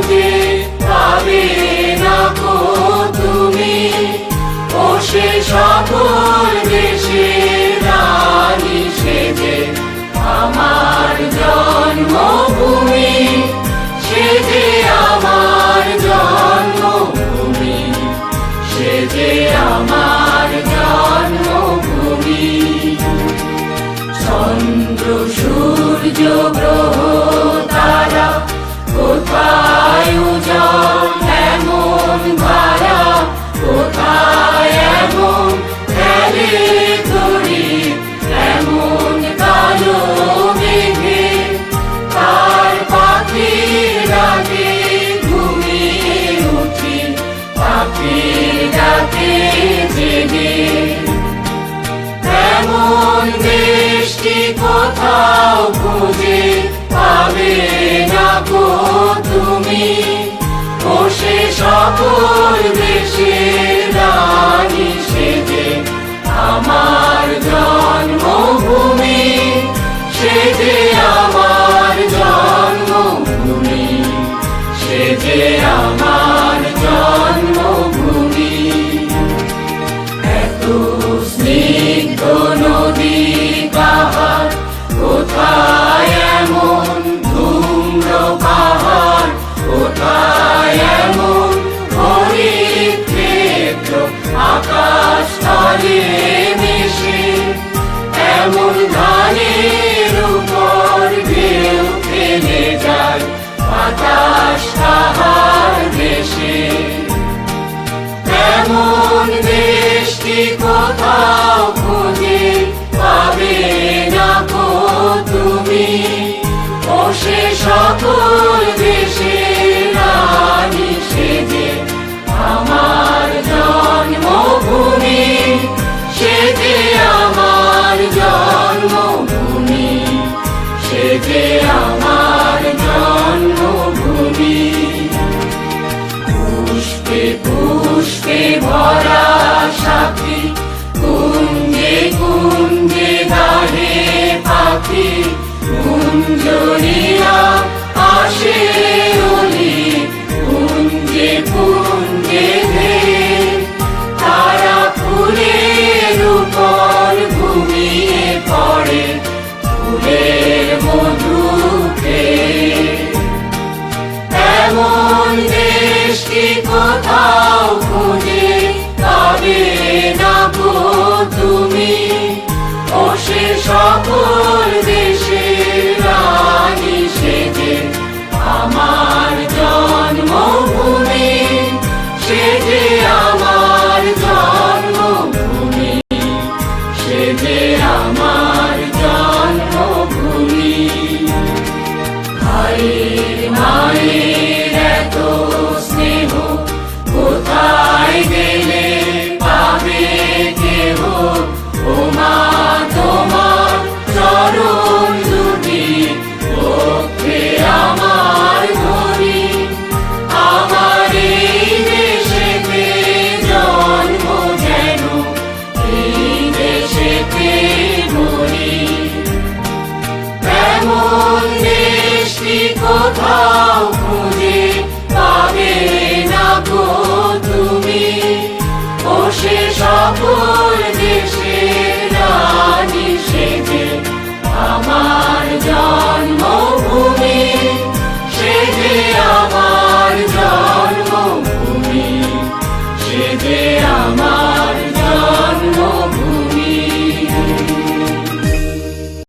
খুঁজে পাবে না গো তুমি, ও সে সকল দেশের রানী সেজে আমার জন্মভূমি, সেজে আমার জন্মভূমি, সেজে আমার জন্মভূমি। চন্দ্র সূর্য গ্রহ তারা কোথায় উজ্জ্বল এমন ধারা, কোথায় এমন খেলে তরি এমন কালো মেঘে, তার পাখির ডাকে ঘুমিয়ে উঠি, পাখির ডাকে জেগে। এমন দেশটি কোথাও খুঁজে পাবে না গো তুমি, ও সে সকল দেশের রানী সেজে আমার জন্মভূমি, সেজে আমার জন্মভূমি, সেজে আমার জন্মভূমি। এত স্নিগ্ধ নদী পাহাড়, কোথায় এমন ধূম্র পাহাড়, কোথায় এমন হরিত ক্ষেত্র আকাশ তলে মিশে, এমন ধানের উপর ঢেউ ফেলে যায় বাতাস তাহার দেশে। এমন দেশটি কোথাও খুঁজে পাবে না গো তুমি, ও সে সকল দেশের রানী সেজে আমার জন্মভূমি, সেজে আমার জন্মভূমি, সেজে আমার জন্মভূমি। পুষ্পে পুষ্পে ভরা সাথী, কুঞ্জে কুঞ্জে গাহে পাখি, কুঞ্জরিয়া আসে অলি, কুঞ্জে কুঞ্জে ধেয়ে তারা ফুলের উপর ঘুমিয়ে পড়ে, ফুলের মধু খেয়ে। এমন দেশটি কোথাও খুঁজে পাবে না গো তুমি, ও সে সকল